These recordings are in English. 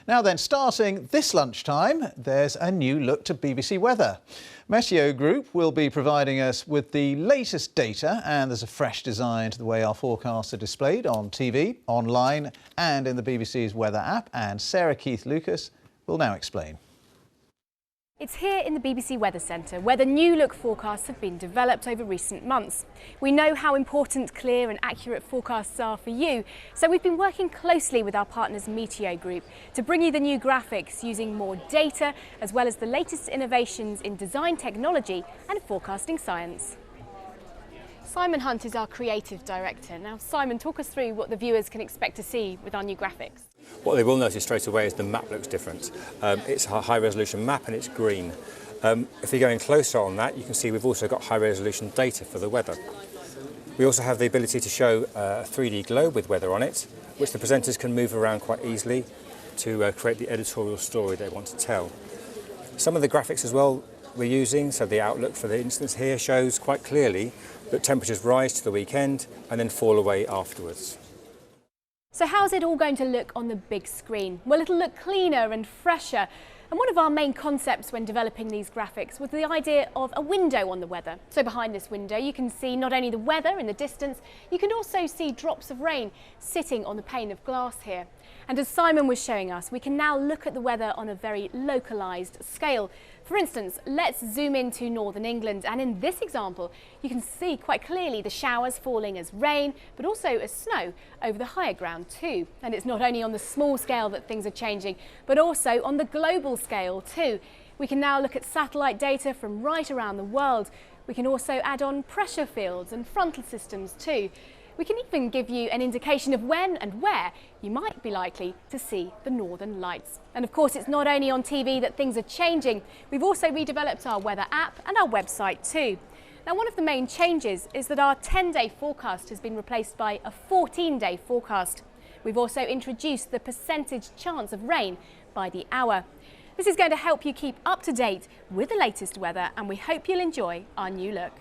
Now then, starting this lunchtime, there's a new look to BBC Weather. Meteo Group will be providing us with the latest data, and there's a fresh design to the way our forecasts are displayed on TV, online and in the BBC's weather app, and Sarah Keith-Lucas will now explain. It's here in the BBC Weather Centre where the new look forecasts have been developed over recent months. We know how important clear and accurate forecasts are for you, so we've been working closely with our partners Meteo Group to bring you the new graphics using more data as well as the latest innovations in design technology and forecasting science. Simon Hunt is our creative director. Now Simon, talk us through what the viewers can expect to see with our new graphics. What they will notice straight away is the map looks different. It's a high resolution map and it's green. If you're going closer on that, you can see we've also got high resolution data for the weather. We also have the ability to show a 3D globe with weather on it, which the presenters can move around quite easily to create the editorial story they want to tell. Some of the graphics as well we're using, so the outlook for the instance here shows quite clearly that temperatures rise to the weekend and then fall away afterwards. So how's it all going to look on the big screen? Well, it'll look cleaner and fresher. And one of our main concepts when developing these graphics was the idea of a window on the weather. So behind this window you can see not only the weather in the distance, you can also see drops of rain sitting on the pane of glass here. And as Simon was showing us, we can now look at the weather on a very localised scale. For instance, let's zoom into northern England, and in this example you can see quite clearly the showers falling as rain but also as snow over the higher ground too. And it's not only on the small scale that things are changing but also on the global scale too. We can now look at satellite data from right around the world. We can also add on pressure fields and frontal systems too. We can even give you an indication of when and where you might be likely to see the Northern Lights. And of course, it's not only on TV that things are changing. We've also redeveloped our weather app and our website too. Now, one of the main changes is that our 10-day forecast has been replaced by a 14-day forecast. We've also introduced the percentage chance of rain by the hour. This is going to help you keep up to date with the latest weather, and we hope you'll enjoy our new look.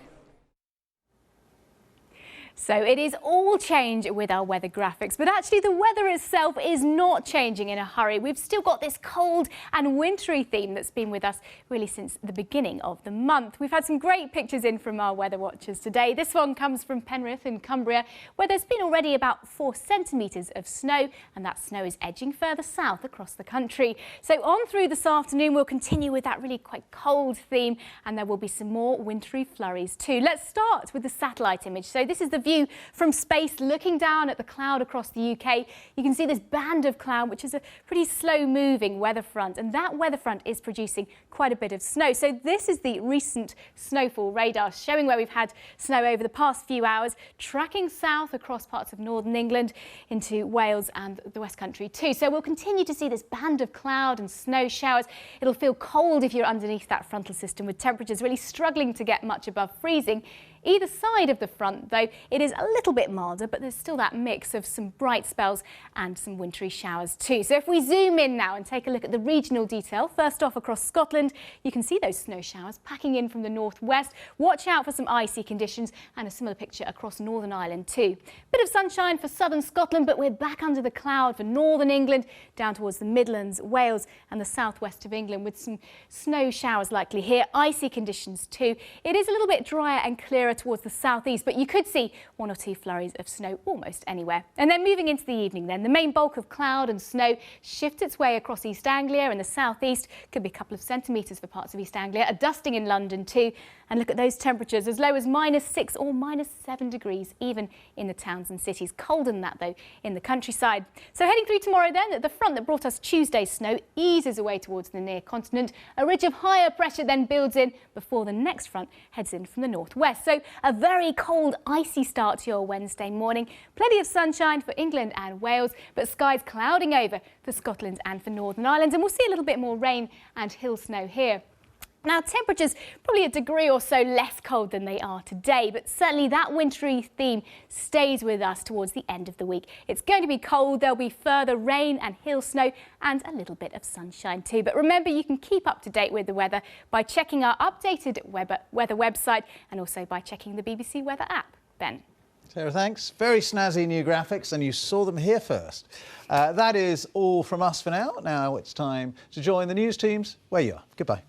So it is all change with our weather graphics, but actually the weather itself is not changing in a hurry. We've still got this cold and wintry theme that's been with us really since the beginning of the month. We've had some great pictures in from our weather watchers today. This one comes from Penrith in Cumbria, where there's been already about 4 centimetres of snow, and that snow is edging further south across the country. So on through this afternoon, we'll continue with that really quite cold theme, and there will be some more wintry flurries too. Let's start with the satellite image. So this is the view from space looking down at the cloud across the UK. You can see this band of cloud, which is a pretty slow moving weather front, and that weather front is producing quite a bit of snow. So this is the recent snowfall radar showing where we've had snow over the past few hours, tracking south across parts of northern England into Wales and the West Country too. So we'll continue to see this band of cloud and snow showers. It'll feel cold if you're underneath that frontal system, with temperatures really struggling to get much above freezing. Either side of the front, though, it is a little bit milder, but there's still that mix of some bright spells and some wintry showers too. So if we zoom in now and take a look at the regional detail, first off across Scotland, you can see those snow showers packing in from the northwest. Watch out for some icy conditions, and a similar picture across Northern Ireland too. Bit of sunshine for southern Scotland, but we're back under the cloud for northern England, down towards the Midlands, Wales and the southwest of England, with some snow showers likely here. Icy conditions too. It is a little bit drier and clearer towards the southeast, but you could see 1 or 2 flurries of snow almost anywhere. And then moving into the evening then, the main bulk of cloud and snow shifts its way across East Anglia and the southeast. Could be a couple of centimetres for parts of East Anglia. A dusting in London too. And look at those temperatures, as low as -6 or -7 degrees, even in the towns and cities. Colder than that though in the countryside. So heading through tomorrow then, the front that brought us Tuesday's snow eases away towards the near continent. A ridge of higher pressure then builds in before the next front heads in from the northwest. So a very cold, icy start to your Wednesday morning. Plenty of sunshine for England and Wales, but skies clouding over for Scotland and for Northern Ireland. And we'll see a little bit more rain and hill snow here. Now, temperatures probably a degree or so less cold than they are today, but certainly that wintry theme stays with us towards the end of the week. It's going to be cold, there'll be further rain and hill snow and a little bit of sunshine too. But remember, you can keep up to date with the weather by checking our updated weather website and also by checking the BBC Weather app. Ben. Sarah, thanks. Very snazzy new graphics, and you saw them here first. That is all from us for now. Now it's time to join the news teams where you are. Goodbye.